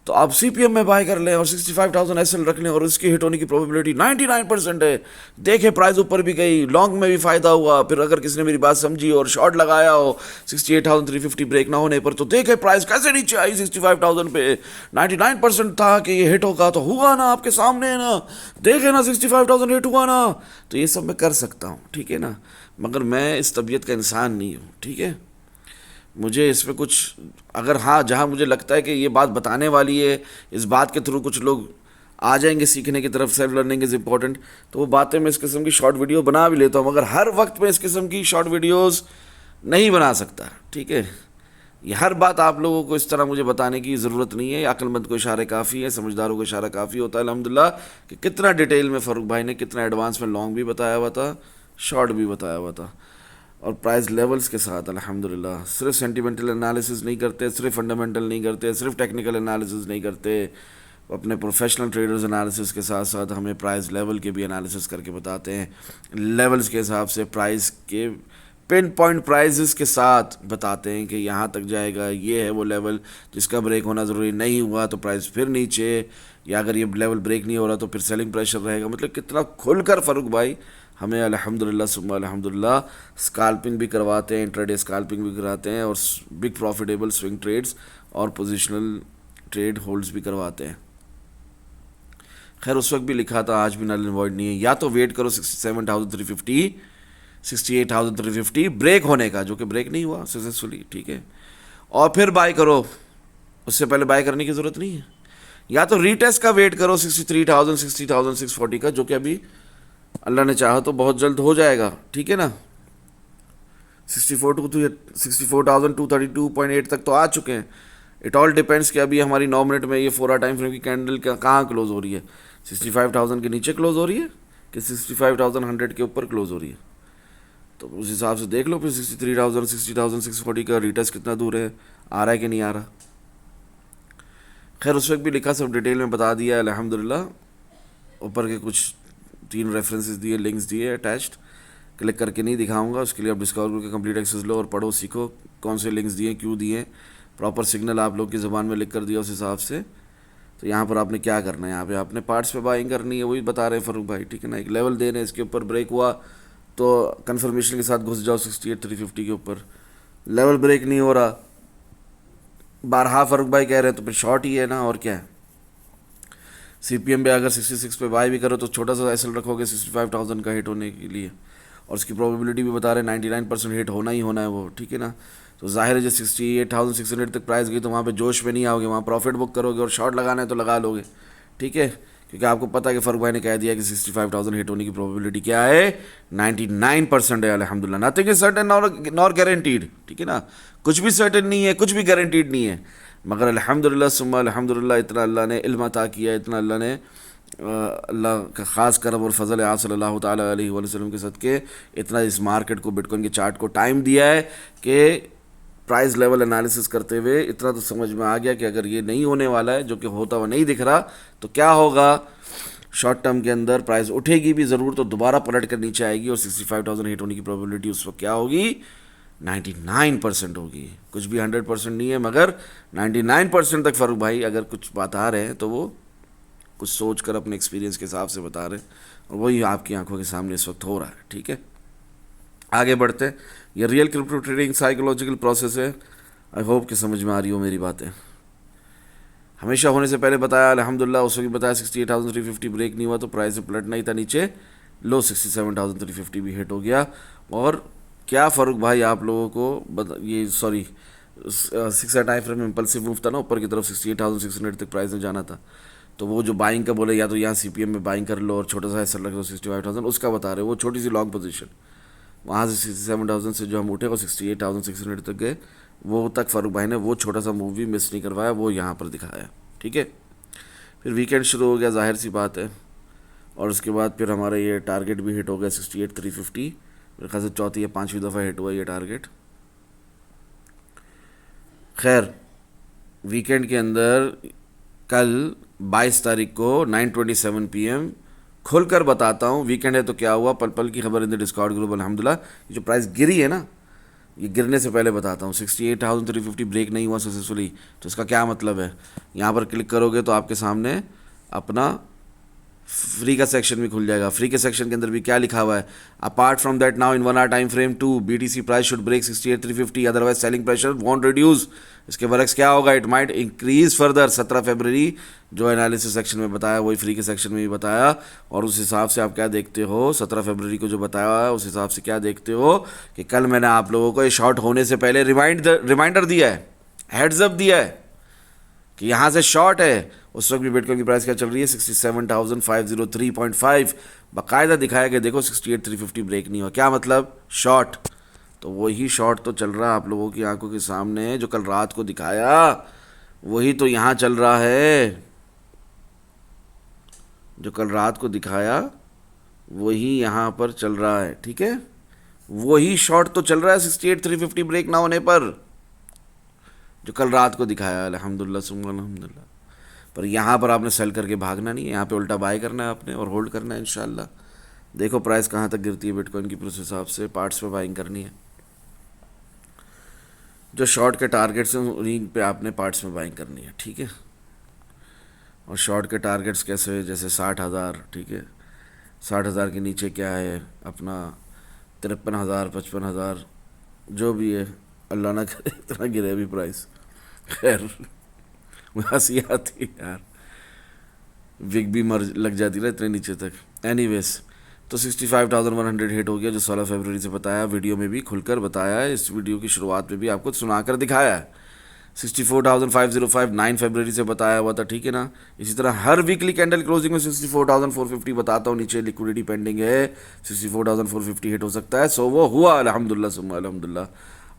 तो आप सीपीएम में बाय कर लें और 65,000 एसएल रख लें, और उसकी हिट होने की प्रोबेबिलिटी 99% है। देखे प्राइस ऊपर भी गई, लॉन्ग में भी फ़ायदा हुआ, फिर अगर किसी ने मेरी बात समझी और शॉर्ट लगाया हो 68,350 ब्रेक ना होने पर, तो देखे प्राइस कैसे नीचे आई 65,000 पे, 99% था कि ये हिट होगा, तो हुआ ना आपके सामने ना, देखे ना 65,000 हिट हुआ ना, तो ये सब मैं कर सकता हूँ, ठीक है ना, मगर मैं इस तबीयत का इंसान नहीं हूँ, ठीक है। मुझे इस पर कुछ अगर हाँ जहाँ मुझे लगता है कि ये बात बताने वाली है, इस बात के थ्रू कुछ लोग आ जाएंगे सीखने की तरफ, सेल्फ लर्निंग इज़ इम्पॉर्टेंट, तो वो बातें मैं इस किस्म की शॉर्ट वीडियो बना भी लेता हूँ, मगर हर वक्त में इस किस्म की शॉर्ट वीडियोस नहीं बना सकता, ठीक है। ये हर बात आप लोगों को इस तरह मुझे बताने की ज़रूरत नहीं है, अक्लमंद को इशारे काफ़ी है, समझदारों को इशारा काफ़ी होता है अल्हम्दुलिल्लाह, कि कितना डिटेल में फ़ारूक भाई ने कितना एडवांस में लॉन्ग भी बताया हुआ था, शॉर्ट भी बताया हुआ था, और प्राइस लेवल्स के साथ अल्हम्दुलिल्लाह। सिर्फ सेंटिमेंटल एनालिसिस नहीं करते, सिर्फ फंडामेंटल नहीं करते, सिर्फ टेक्निकल एनालिसिस नहीं करते, अपने प्रोफेशनल ट्रेडर्स एनालिसिस के साथ साथ हमें प्राइस लेवल के भी एनालिसिस करके बताते हैं, लेवल्स के हिसाब से प्राइस के पिन पॉइंट प्राइजेस के साथ बताते हैं कि यहाँ तक जाएगा, ये है वो लेवल जिसका ब्रेक होना ज़रूरी, नहीं हुआ तो प्राइस फिर नीचे, या अगर ये लेवल ब्रेक नहीं हो रहा तो फिर सेलिंग प्रेशर रहेगा। मतलब कितना खुलकर फ़ारूक भाई हमें अल्हम्दुलिल्लाह सुम्मा अल्हम्दुलिल्लाह स्काल्पिंग भी करवाते हैं, इंट्राडे स्काल्पिंग भी कराते हैं, और बिग प्रॉफिटेबल स्विंग ट्रेड्स और पोजिशनल ट्रेड होल्ड्स भी करवाते हैं। खैर उस वक्त भी लिखा था आज भी नल एंड वॉइड नहीं है, या तो वेट करो 67,350 68,350 ब्रेक होने का, जो कि ब्रेक नहीं हुआ सक्सेसफुली, ठीक है, और फिर बाय करो, उससे पहले बाय करने की ज़रूरत नहीं है। या तो रीटेस्ट का वेट करो 63,000 60,640 का, जो कि अभी अल्लाह ने चाहा तो बहुत जल्द हो जाएगा, ठीक है ना। 64,232.8 तक तो आ चुके हैं। इट ऑल डिपेंड्स कि अभी हमारी 9 मिनट में ये 4 आवर टाइम फ्रेम की कैंडल कहाँ क्लोज हो रही है, 65,000 के नीचे क्लोज हो रही है कि 65,100 के ऊपर क्लोज हो रही है। तो उस हिसाब से देख लो फिर 63,000 60,640 का रीटेस्ट कितना दूर है, आ रहा है कि नहीं आ रहा। खैर उस वक्त भी लिखा, सब डिटेल में बता दिया अल्हम्दुलिल्लाह। ऊपर के कुछ 3 रेफरेंसेस दिए, लिंक्स दिए अटैच्ड, क्लिक करके नहीं दिखाऊंगा, उसके लिए आप डिस्कवर करके कंप्लीट एक्सेस लो और पढ़ो, सीखो कौन से लिंक्स दिए, क्यों दिए, प्रॉपर सिग्नल आप लोग की ज़बान में लिख कर दिया उस हिसाब से। तो यहाँ पर आपने क्या करना है, यहाँ पे आपने पार्ट्स पे बाइंग करनी है, वही बता रहे हैं फ़ारूक भाई, ठीक है ना। एक लेवल दे रहे हैं, इसके ऊपर ब्रेक हुआ तो कन्फर्मेशन के साथ घुस जाओ 68,350 के ऊपर। लेवल ब्रेक नहीं हो रहा, बारहा फ़ारूक भाई कह रहे हैं, तो फिर शॉर्ट ही है ना, और क्या है। CPM पे अगर 66 पे बाय भी करो तो छोटा सा एसएल रखोगे 65,000 का हिट होने के लिए, और उसकी प्रोबेबिलिटी भी बता रहे हैं 99% हिट होना ही होना है वो, ठीक है ना। तो जाहिर है जब 68,600 तक प्राइस गई तो वहाँ पे जोश में नहीं आओगे, वहाँ प्रॉफिट बुक करोगे, और शॉर्ट लगाना है तो लगा लोगे, ठीक है, क्योंकि आपको पता है कि फ़ारूक भाई ने कह दिया कि 65,000 हिट होने की प्रोबेबिलिटी क्या है, 99% है अल्हम्दुलिल्लाह। Nothing is certain nor guaranteed, ठीक है ना, कुछ भी सर्टेन नहीं है, कुछ भी गारंटीड नहीं है, मगर अल्हम्दुलिल्लाह सुम्मा अल्हम्दुलिल्लाह इतना अल्लाह ने इल्म अता किया, इतना अल्लाह ने अल्लाह का ख़ास करम और फ़ज़ल आप सल्लल्लाहु ताला अलैहि वसल्लम के सदक़े इतना इस मार्केट को, बिटकॉइन के चार्ट को टाइम दिया है कि प्राइस लेवल एनालिसिस करते हुए इतना तो समझ में आ गया कि अगर ये नहीं होने वाला है, जो कि होता हुआ नहीं दिख रहा, तो क्या होगा, शॉर्ट टर्म के अंदर प्राइस उठेगी भी ज़रूर, तो दोबारा पलट कर नीचे आएगी, और 65,000 हिट होने की प्रोबेबिलिटी उस वक्त क्या होगी, 99% होगी। कुछ भी 100% नहीं है, मगर 99% तक फ़ारूक भाई अगर कुछ बता रहे हैं तो वो कुछ सोच कर अपने एक्सपीरियंस के हिसाब से बता रहे हैं, और वही आपकी आंखों के सामने इस वक्त हो रहा है, ठीक है। आगे बढ़ते हैं। ये real crypto trading psychological process है, आई होप कि समझ में आ रही हो मेरी बातें। हमेशा होने से पहले बताया अल्हम्दुलिल्लाह, उस वक्त बताया 68,350 ब्रेक नहीं हुआ तो प्राइस से पलटना ही था नीचे, लो 67,350 भी हिट हो गया। और क्या फ़ारूक भाई आप लोगों को ये 6 टाइम फ्रेम में इम्पल्सिव मूव था ना, ऊपर की तरफ 68,600 तक प्राइस में जाना था, तो वो जो बाइंग का बोले, या तो यहाँ CPM में बाइंग कर लो और छोटा सा एसएल रख लो 65,000, उसका बता रहे वो छोटी सी लॉन्ग पोजीशन, वहाँ से 67,000 से जो हम उठे और 68,600 तक गए, वो तक फ़ारूक भाई ने वो छोटा सा मूव भी मिस नहीं करवाया, वो यहाँ पर दिखाया, ठीक है। फिर वीकेंड शुरू हो गया, जाहिर सी बात है, और उसके बाद फिर हमारा ये टारगेट भी हिट हो गया 68,350, मेरे ख्याल से चौथी या 5वीं दफ़ा हिट हुआ ये टारगेट। खैर वीकेंड के अंदर कल 22 तारीख को 9:27 PM खुलकर बताता हूँ वीकेंड है तो क्या हुआ, पल पल की खबर इन द डिस्कॉर्ड ग्रुप अल्हम्दुलिल्लाह। ये जो प्राइस गिरी है ना, ये गिरने से पहले बताता हूँ, 68,350 ब्रेक नहीं हुआ सक्सेसफुली, तो इसका क्या मतलब है। यहाँ पर क्लिक करोगे तो आपके सामने अपना फ्री का सेक्शन भी खुल जाएगा। फ्री के सेक्शन के अंदर भी क्या लिखा हुआ है, apart from that now in 1 hour time frame 2 BTC price should break 68,350 otherwise selling pressure won't reduce. इसके बरक्स क्या होगा, इट माइट इंक्रीज फर्दर। 17 फरवरी जो एनालिसिस सेक्शन में बताया वही फ्री के सेक्शन में भी बताया, और उस हिसाब से आप क्या देखते हो, 17 फरवरी को जो बताया है उस हिसाब से क्या देखते हो कि कल मैंने आप लोगों को ये शॉर्ट होने से पहले रिमाइंडर दिया है, हेड्स अप दिया है कि यहाँ से शॉर्ट है। उस वक्त भी बिटकॉइन की प्राइस क्या चल रही है, 67,503.5, बाकायदा दिखाया कि देखो 68,350 ब्रेक नहीं हुआ, क्या मतलब, शॉर्ट। तो वही शॉर्ट तो चल रहा है आप लोगों की आंखों के सामने, जो कल रात को दिखाया वही तो यहाँ चल रहा है, जो कल रात को दिखाया वही यहाँ पर चल रहा है, ठीक है। वही शॉर्ट तो चल रहा है 68,350 ब्रेक ना होने पर, जो कल रात को दिखाया अल्हम्दुलिल्लाह सुम्मा अल्हम्दुलिल्लाह। पर यहाँ पर आपने सेल करके भागना नहीं है, यहाँ पे उल्टा बाय करना है आपने और होल्ड करना है इंशाल्लाह। देखो प्राइस कहाँ तक गिरती है बिटकॉइन की, उस हिसाब से पार्ट्स पे बाइंग करनी है। जो शॉर्ट के टारगेट्स हैं उन्हीं पे आपने पार्ट्स में बाइंग करनी है, ठीक है। और शॉर्ट के टारगेट्स कैसे, जैसे 60,000, ठीक है। 60,000 के नीचे क्या है अपना, 53,000, 55,000, जो भी है, अल्लाह ना करे इतना गिरे अभी प्राइस। खैर मुझे हंसी आती है यार, विग भी मर लग जाती ना इतने नीचे तक। एनीवेज, तो 65,100 हिट हो गया, जो 16 फरवरी से बताया, वीडियो में भी खुलकर बताया है, इस वीडियो की शुरुआत में भी आपको सुनाकर दिखाया है। 64,505 9 फरवरी से बताया हुआ था, ठीक है ना। इसी तरह हर वीकली कैंडल क्लोजिंग में 64,450 बताता हूँ, नीचे लिक्विडिटी पेंडिंग है, 64,450 हिट हो सकता है। सो वो हुआ, अल्हम्दुलिल्लाह सुम्मा अल्हम्दुलिल्लाह।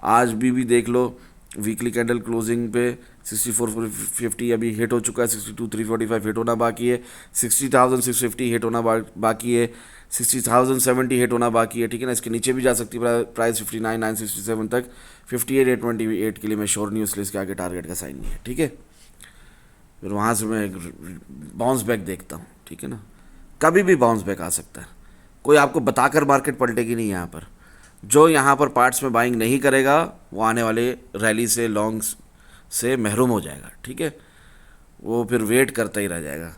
आज भी देख लो, वीकली कैंडल क्लोजिंग पे 64,450 अभी हिट हो चुका है, 62,345 हिट होना बाकी है, 60,650 हिट होना बाकी है, 60,070 हिट होना बाकी है, ठीक है ना। इसके नीचे भी जा सकती है प्राइस 59,967 तक। 58,828 के लिए मैं श्योर नहीं हूँ, इसलिए इसके आगे टारगेट का साइन नहीं है, ठीक है। फिर वहाँ से मैं बाउंस बैक देखता हूँ, ठीक है ना। कभी भी बाउंस बैक आ सकता है, कोई आपको बताकर मार्केट पलटेगी नहीं यहाँ पर। जो यहाँ पर पार्ट्स में बाइंग नहीं करेगा वो आने वाले रैली से, लॉन्ग्स से महरूम हो जाएगा, ठीक है। वो फिर वेट करता ही रह जाएगा,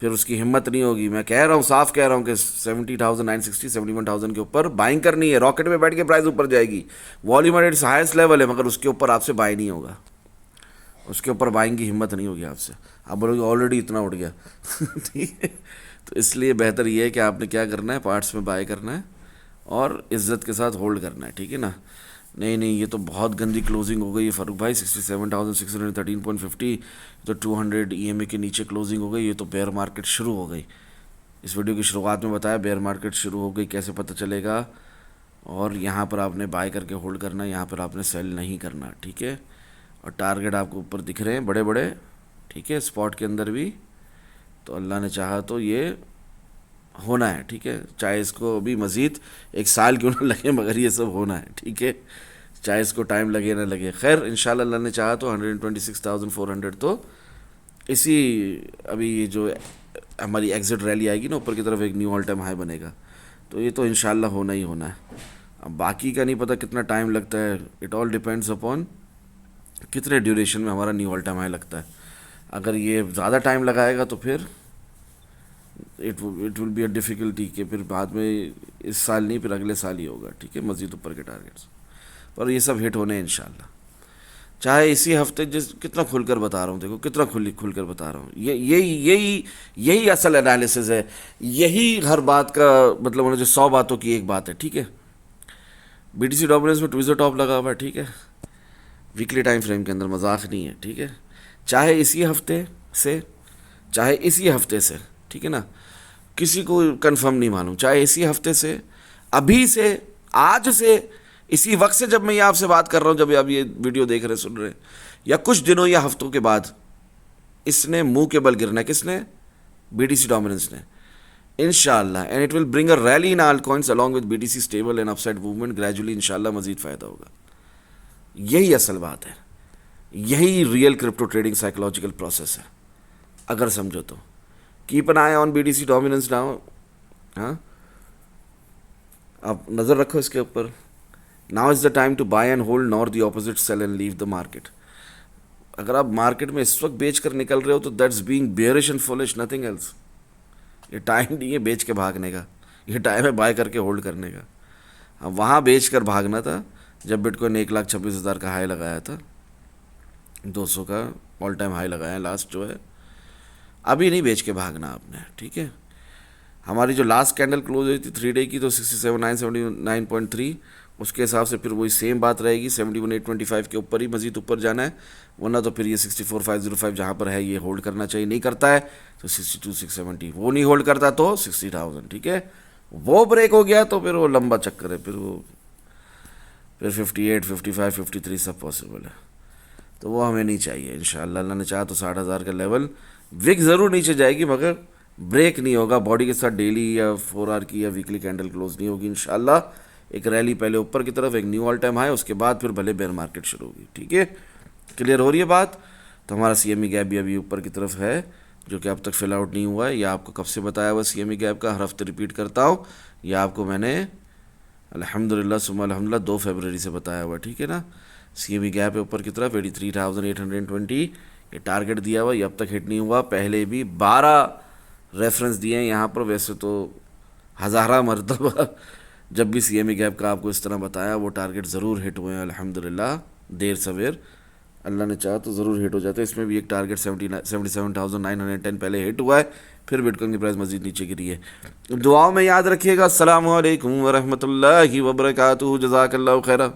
फिर उसकी हिम्मत नहीं होगी। मैं कह रहा हूँ, साफ कह रहा हूँ कि 70,960, 71,000 के ऊपर बाइंग करनी है। रॉकेट में बैठ के प्राइस ऊपर जाएगी, volume at its highest level है, मगर उसके ऊपर आपसे बाई नहीं होगा, उसके ऊपर बाइंग की हिम्मत नहीं होगी आपसे। आप बोलोगे ऑलरेडी इतना उठ गया ठीक है। तो इसलिए बेहतर ये है कि आपने क्या करना है, पार्ट्स में बाय करना है और इज्जत के साथ होल्ड करना है, ठीक है ना। नहीं नहीं, ये तो बहुत गंदी क्लोजिंग हो गई है फारूक भाई, 67,613.50, तो 200 EMA के नीचे क्लोजिंग हो गई। ये तो बेयर मार्केट शुरू हो गई। इस वीडियो की शुरुआत में बताया बेयर मार्केट शुरू हो गई, कैसे पता चलेगा। और यहाँ पर आपने बाय करके होल्ड करना है, यहाँ पर आपने सेल नहीं करना, ठीक है। और टारगेट आपको ऊपर दिख रहे हैं बड़े बड़े, ठीक है, स्पॉट के अंदर भी। तो अल्लाह ने चाहा तो ये होना है, ठीक है। चाहे इसको अभी मज़ीद 1 साल क्यों ना लगे, मगर ये सब होना है, ठीक है। चाहे इसको टाइम लगे ना लगे, खैर इंशाल्लाह अल्लाह ने चाहा तो 126,400 तो इसी, अभी ये जो हमारी एग्जिट रैली आएगी ना ऊपर की तरफ, एक न्यू ऑल टाइम हाई बनेगा, तो ये तो इंशाल्लाह होना ही होना है। अब बाकी का नहीं पता कितना टाइम लगता है, इट ऑल डिपेंड्स अपॉन कितने ड्यूरेशन में हमारा न्यू ऑल टाइम हाई लगता है। अगर ये ज़्यादा टाइम लगाएगा तो फिर it will be a difficulty, कि फिर बाद में इस साल नहीं, फिर अगले साल ही होगा, ठीक है, मज़ीद ऊपर के टारगेट्स। पर ये सब हिट होने हैं इंशाल्लाह, चाहे इसी हफ्ते। जिस कितना खुलकर बता रहा हूँ, देखो कितना खुलकर बता रहा हूँ। यही असल एनालिसिस है, यही हर बात का मतलब होना जो 100 बातों की एक बात है, ठीक है। BTC डोमिनेंस में ट्विज़र टॉप लगा हुआ है, ठीक है, वीकली टाइम फ्रेम के अंदर, मजाक नहीं है, ठीक है। चाहे इसी हफ्ते से, चाहे इसी हफ्ते से, ठीक है ना, किसी को कंफर्म नहीं मालूम, चाहे इसी हफ्ते से, अभी से, आज से, इसी वक्त से जब मैं ये आपसे बात कर रहा हूँ, जब आप ये वीडियो देख रहे सुन रहे, या कुछ दिनों या हफ्तों के बाद, इसने मुंह के बल गिरना है। किसने? BTC डोमिनेंस ने, इंशाल्लाह। And it will bring a rally in all coins along with BTC stable and upside movement gradually, इंशाल्लाह मजीद फ़ायदा होगा। यही असल बात है, यही real crypto trading psychological process है, अगर समझो तो। Keep an eye on BTC dominance now, हाँ, आप नज़र रखो इसके ऊपर। Now is the time to buy and hold, nor the opposite, sell and leave the market. अगर आप मार्केट में इस वक्त बेच कर निकल रहे हो तो that's being bearish and foolish, nothing else. ये टाइम नहीं है बेच के भागने का, ये टाइम है बाय करके होल्ड करने का। अब वहाँ बेच कर भागना था जब बिटकॉइन 1,26,000 का हाई लगाया था, 200 का ऑल टाइम हाई लगाया लास्ट जो है। अभी नहीं बेच के भागना आपने, ठीक है। हमारी जो लास्ट कैंडल क्लोज हुई थी 3 डे की, तो 67,979.3, उसके हिसाब से फिर वही सेम बात रहेगी, 71,825 के ऊपर ही मज़ीद ऊपर जाना है, वरना तो फिर ये 64,505 जहाँ पर है ये होल्ड करना चाहिए। नहीं करता है तो 62,670, वो नहीं होल्ड करता तो 60,000, ठीक है। वो ब्रेक हो गया तो फिर वो लंबा चक्कर है, फिर 58, 55, 53 सब पॉसिबल है, तो वो हमें नहीं चाहिए। इंशाल्लाह अल्लाह ने चाहा तो 60,000 का लेवल, विक ज़रूर नीचे जाएगी मगर ब्रेक नहीं होगा बॉडी के साथ। डेली या 4 आवर की या वीकली कैंडल क्लोज नहीं होगी इंशाल्लाह। एक रैली पहले ऊपर की तरफ, एक न्यू ऑल टाइम हाई, उसके बाद फिर भले बेयर मार्केट शुरू होगी, ठीक है। क्लियर हो रही है बात? तो हमारा CME गैप भी अभी ऊपर की तरफ है, जो कि अब तक फिल आउट नहीं हुआ है। यह आपको कब से बताया हुआ CME गैप का, हर हफ्ते रिपीट करता हूँ। यह आपको मैंने अल्हम्दुलिल्लाह सुम्मा अल्हम्दुलिल्लाह 2 फरवरी से बताया हुआ, ठीक है ना। CME गैप है ऊपर की तरफ 83,820, ये टारगेट दिया हुआ, ये अब तक हिट नहीं हुआ। पहले भी 12 रेफरेंस दिए हैं यहाँ पर, वैसे तो हज़ारा मरतबा जब भी CME गैप का आपको इस तरह बताया वो टारगेट ज़रूर हिट हुए हैं अल्हम्दुलिल्लाह, देर सवेर अल्लाह ने चाहा तो ज़रूर हिट हो जाते। इसमें भी एक टारगेट 77,910 पहले हिट हुआ है, फिर बिटकॉइन की प्राइस मज़ीद नीचे गिरी है। दुआओं में याद रखिएगा। अस्सलामु अलैकुम वरहमतुल्लाहि वबरकातुहू। जज़ाकल्लाहु खैरा।